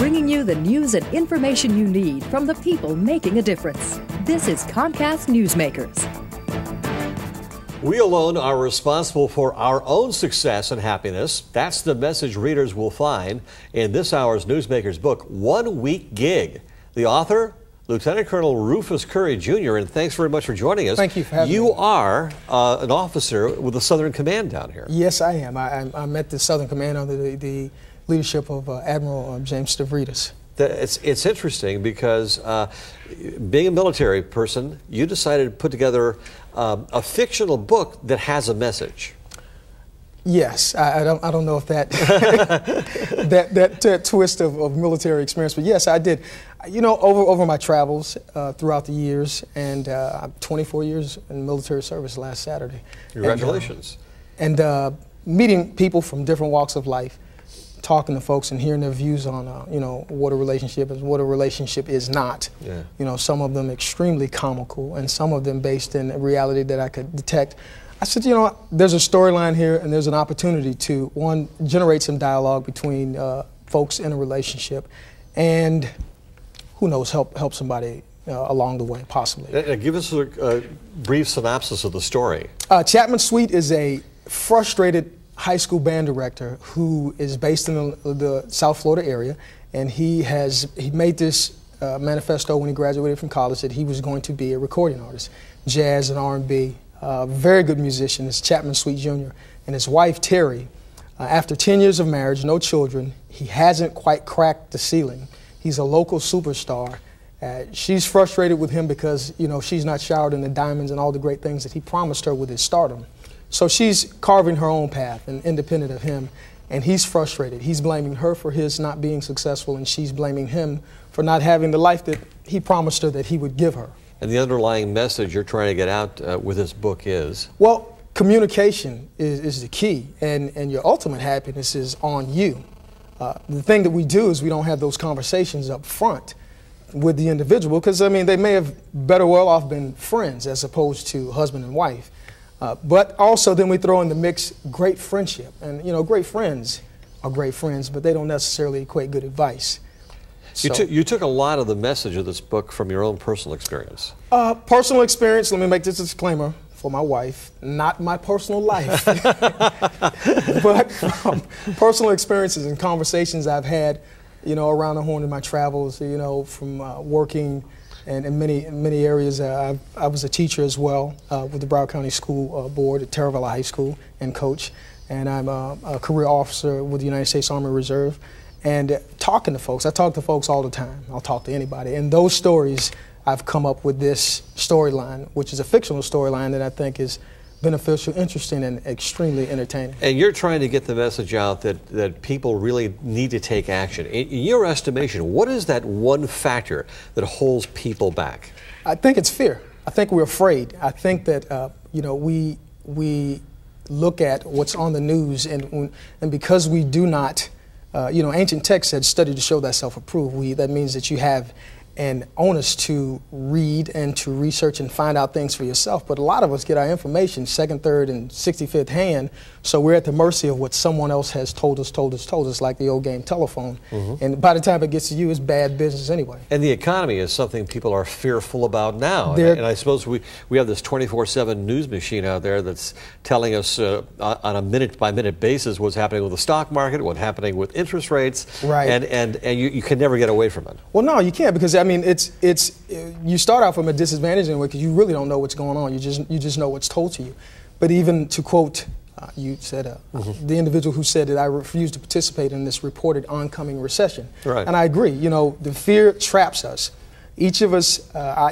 bringing you the news and information you need from the people making a difference. This is Comcast Newsmakers. We alone are responsible for our own success and happiness. That's the message readers will find in this hour's Newsmakers book, 1 Week Gig. The author, Lieutenant Colonel Rufus Curry, Jr., and thanks very much for joining us. Thank you for having me. You are an officer with the Southern Command down here. Yes, I am. I'm at the Southern Command under the leadership of Admiral James Stavridis. It's interesting because being a military person, you decided to put together a fictional book that has a message. Yes, I don't know if that that twist of military experience, but yes, I did. You know, over my travels throughout the years, and I'm 24 years in military service last Saturday. Congratulations. And meeting people from different walks of life, talking to folks and hearing their views on, you know, what a relationship is, what a relationship is not. Yeah. You know, some of them extremely comical, and some of them based in a reality that I could detect. I said, you know, there's a storyline here, and there's an opportunity to, one, generate some dialogue between folks in a relationship, and who knows, help somebody along the way, possibly. Give us a brief synopsis of the story. Chapman Sweet is a frustrated high school band director who is based in the South Florida area, and he made this manifesto when he graduated from college that he was going to be a recording artist, jazz and R&B. Very good musician. It's Chapman Sweet Jr. and his wife Terry. After 10 years of marriage, no children, he hasn't quite cracked the ceiling. He's a local superstar. She's frustrated with him because, you know, she's not showered in the diamonds and all the great things that he promised her with his stardom. So she's carving her own path and independent of him, and he's frustrated. He's blaming her for his not being successful, and she's blaming him for not having the life that he promised her that he would give her. And the underlying message you're trying to get out with this book is? Well, communication is the key, and your ultimate happiness is on you. The thing that we do is we don't have those conversations up front with the individual, because, I mean, they may have better well off been friends as opposed to husband and wife. But also then we throw in the mix great friendship. And, you know, great friends are great friends, but they don't necessarily equate good advice. You took a lot of the message of this book from your own personal experience. Personal experience, let me make this disclaimer for my wife, not my personal life, but from personal experiences and conversations I've had, you know, around the horn in my travels, you know, from working and in many areas. I was a teacher as well with the Broward County School Board at Terravilla High School and coach, and I'm a career officer with the United States Army Reserve. And talking to folks, I talk to folks all the time. I'll talk to anybody. And those stories, I've come up with this storyline, which is a fictional storyline that I think is beneficial, interesting, and extremely entertaining. And you're trying to get the message out that people really need to take action. In your estimation, what is that one factor that holds people back? I think it's fear. I think we're afraid. I think that you know, we look at what's on the news, and because we do not, you know, ancient text said, study to show thyself approved. That means that you have an onus to read and to research and find out things for yourself. But a lot of us get our information second, third, and 65th hand, so we're at the mercy of what someone else has told us, like the old game telephone. Mm-hmm. And by the time it gets to you, it's bad business anyway. And the economy is something people are fearful about now. And I suppose we have this 24/7 news machine out there that's telling us on a minute-by-minute basis what's happening with the stock market, what's happening with interest rates, right? And you can never get away from it. Well, no, you can't, because I mean, you start out from a disadvantage anyway, because you really don't know what's going on. You just know what's told to you. But even to quote, you said the individual who said that I refuse to participate in this reported oncoming recession. Right. And I agree. You know, the fear traps us. Each of us,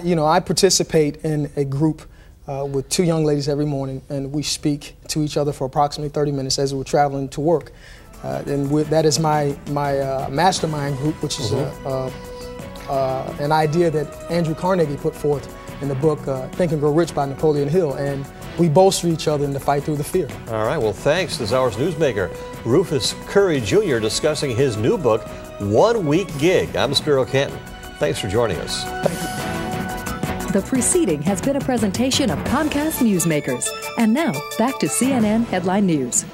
you know, I participate in a group with two young ladies every morning, and we speak to each other for approximately 30 minutes as we're traveling to work. And that is my mastermind group, which is an idea that Andrew Carnegie put forth in the book Think and Grow Rich by Napoleon Hill, and we bolster each other in the fight through the fear. All right, well, thanks. This hour's newsmaker, Rufus Curry, Jr., discussing his new book, 1 Week Gig. I'm Spiro Canton. Thanks for joining us. Thank you. The preceding has been a presentation of Comcast Newsmakers. And now, back to CNN Headline News.